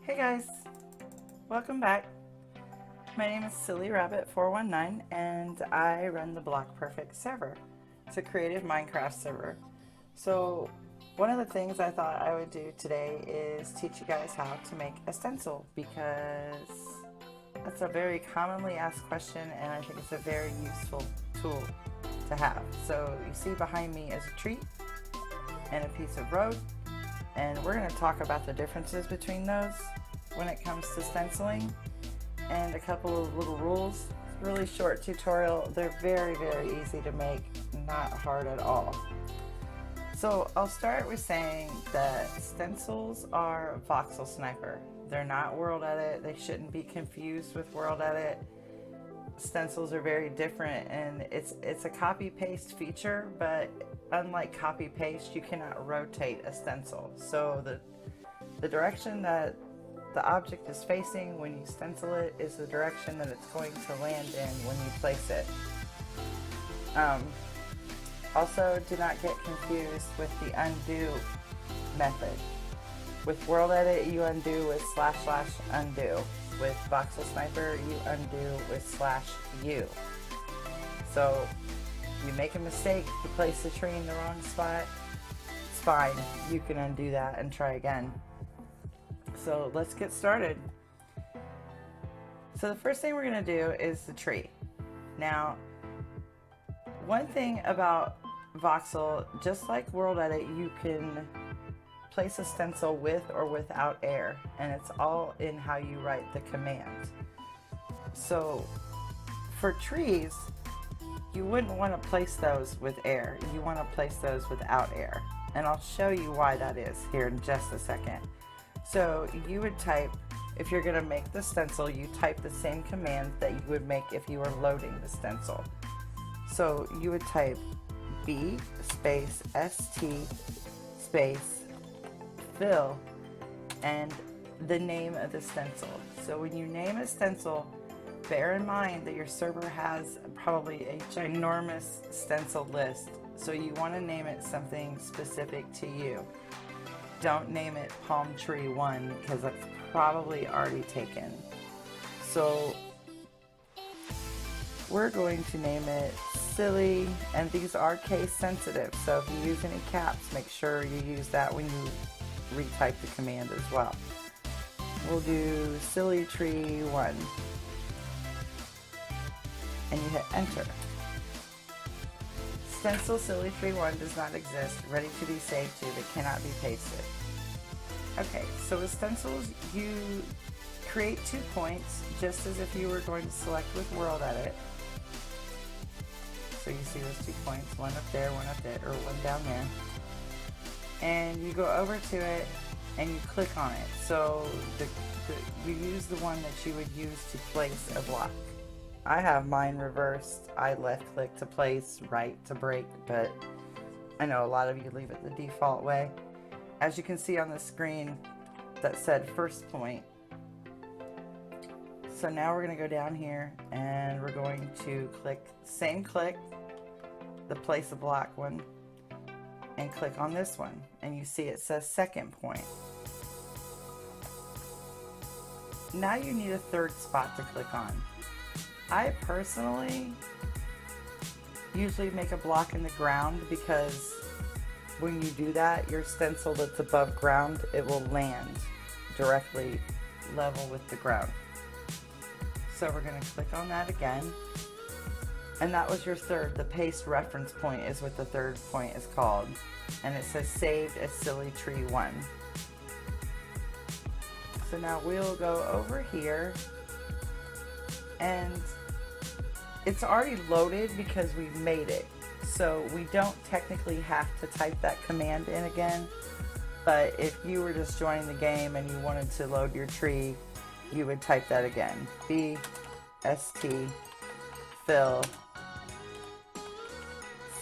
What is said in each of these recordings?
Hey guys, welcome back. My name is Silly Rabbit 419 and I run the Block Perfect server. It's a creative Minecraft server. So one of the things I thought I would do today is teach you guys how to make a stencil, because that's a very commonly asked question and I think it's a very useful tool to have. So you see behind me is a tree and a piece of road, and we're going to talk about the differences between those when it comes to stenciling and a couple of little rules. It's a really short tutorial. They're very easy to make, not hard at all. So I'll start with saying that stencils are Voxel Sniper. They're not World Edit. They shouldn't be confused with World Edit. Stencils are very different, and it's a copy paste feature, but unlike copy paste, you cannot rotate a stencil. So the direction that the object is facing when you stencil it is the direction that it's going to land in when you place it. Also, do not get confused with the undo method. With World Edit, you undo with / undo. With Voxel Sniper, you undo with /u. So you make a mistake, you place the tree in the wrong spot, it's fine. You can undo that and try again. So let's get started. So the first thing we're going to do is the tree. Now, one thing about Voxel, just like World Edit, you can place a stencil with or without air, and it's all in how you write the command. So for trees, you wouldn't want to place those with air. You want to place those without air, and I'll show you why that is here in just a second. So you would type, if you're going to make the stencil, you type the same command that you would make if you were loading the stencil. So you would type B space ST space fill and the name of the stencil. So when you name a stencil, bear in mind that your server has probably a ginormous stencil list. So you want to name it something specific to you. Don't name it Palm Tree 1, because that's probably already taken. So we're going to name it Silly, and these are case sensitive, so if you use any caps, make sure you use that when you retype the command as well. We'll do Silly Tree 1, and you hit enter. Stencil Silly Tree 1 does not exist, ready to be saved to, but cannot be pasted. Okay, so with stencils, you create 2 points, just as if you were going to select with World Edit. So you see those 2 points, one up there, one up there, or one down there. And you go over to it, and you click on it. So you use the one that you would use to place a block. I have mine reversed. I left click to place, right to break, but I know a lot of you leave it the default way. As you can see on the screen, that said first point. So now we're going to go down here and we're going to click, same click, the place a block one, and click on this one. And you see it says second point. Now you need a third spot to click on. I personally usually make a block in the ground, because when you do that, your stencil that's above ground, it will land directly level with the ground. So we're going to click on that again, and that was your third. The paste reference point is what the third point is called, and it says saved as Silly Tree 1. So now we'll go over here, and it's already loaded because we made it. So we don't technically have to type that command in again, but if you were just joining the game and you wanted to load your tree, you would type that again. B, ST, fill,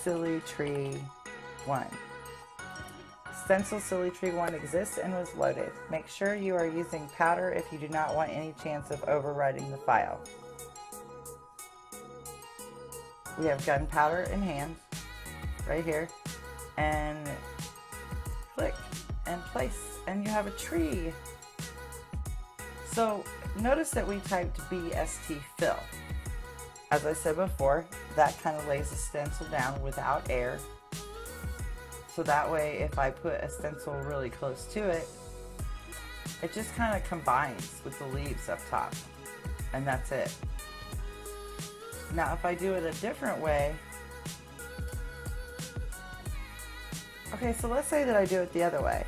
Silly Tree 1. Stencil Silly Tree 1 exists and was loaded. Make sure you are using powder if you do not want any chance of overwriting the file. We have gunpowder in hand, right here, and click and place, and you have a tree. So notice that we typed BST fill. As I said before, that kind of lays the stencil down without air. So that way, if I put a stencil really close to it, it just kind of combines with the leaves up top. And that's it. Now, if I do it a different way, okay, so let's say that I do it the other way.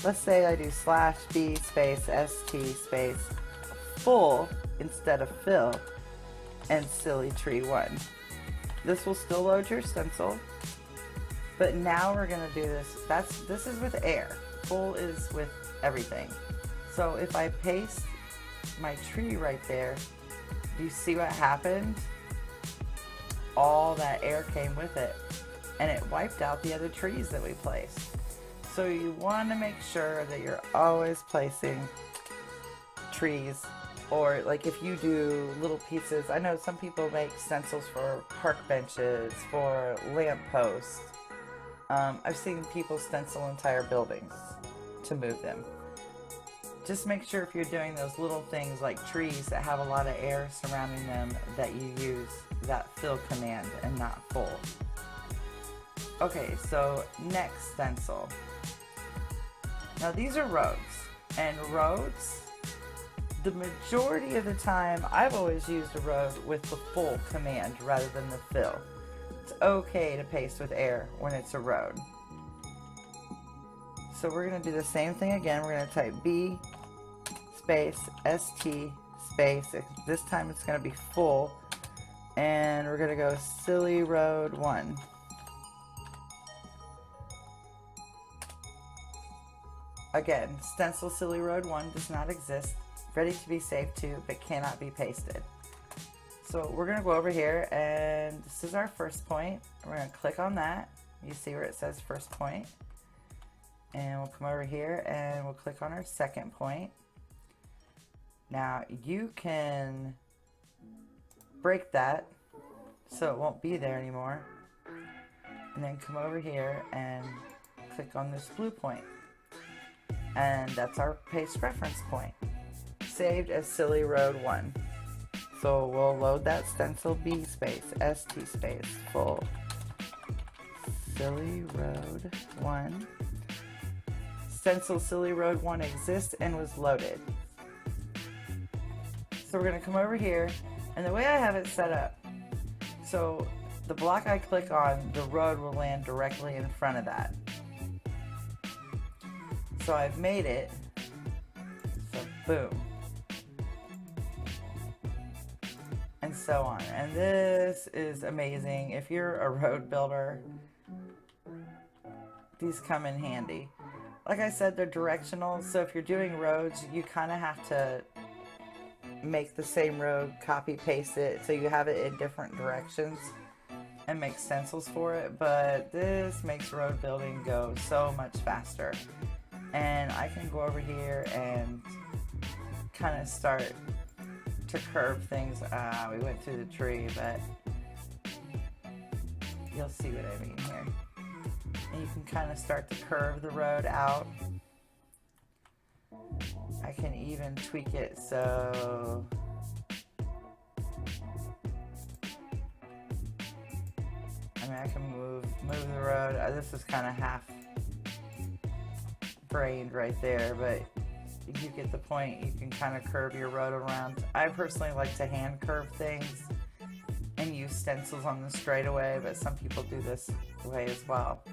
Let's say I do /B space ST space full instead of fill and silly tree 1. This will still load your stencil, but now we're gonna do this. This is with air. Full is with everything. So if I paste my tree right there, do you see what happened? All that air came with it, and it wiped out the other trees that we placed. So you want to make sure that you're always placing trees, or like if you do little pieces. I know some people make stencils for park benches, for lamp posts. I've seen people stencil entire buildings to move them. Just make sure if you're doing those little things like trees that have a lot of air surrounding them, that you use that fill command and not full. Okay, so next stencil. Now these are roads, and roads, the majority of the time I've always used a road with the full command rather than the fill. It's okay to paste with air when it's a road. So we're going to do the same thing again. We're going to type B space ST space. This time it's going to be full, and we're going to go silly road 1. Again, stencil silly road 1 does not exist. Ready to be saved to, but cannot be pasted. So we're going to go over here, and this is our first point. We're going to click on that. You see where it says first point. And we'll come over here and we'll click on our second point. Now you can break that so it won't be there anymore. And then come over here and click on this blue point. And that's our paste reference point, saved as silly road 1. So we'll load that stencil B space ST space full silly road 1. Stencil silly road 1 exists and was loaded. So we're going to come over here, and the way I have it set up, so the block I click on, the road will land directly in front of that. So I've made it, so boom, and so on. And this is amazing. If you're a road builder, these come in handy. Like I said, they're directional, so if you're doing roads, you kind of have to make the same road, copy paste it, so you have it in different directions and make stencils for it. But this makes road building go so much faster. And I can go over here and kind of start to curve things. We went through the tree, but you'll see what I mean here. And you can kind of start to curve the road out. I can even tweak it so I can move the road. This is kind of half brained right there, but you get the point. You can kind of curve your road around. I personally like to hand curve things and use stencils on the straightaway, but some people do this way as well.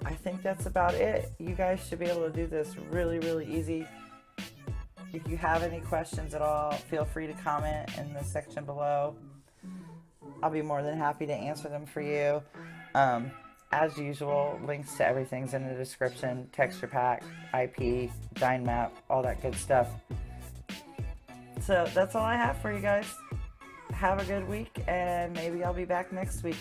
I think that's about it. You guys should be able to do this really, really easy. If you have any questions at all, feel free to comment in the section below. I'll be more than happy to answer them for you. As usual, links to everything's in the description. Texture pack, IP, Dyn map, all that good stuff. So that's all I have for you guys. Have a good week, and maybe I'll be back next week.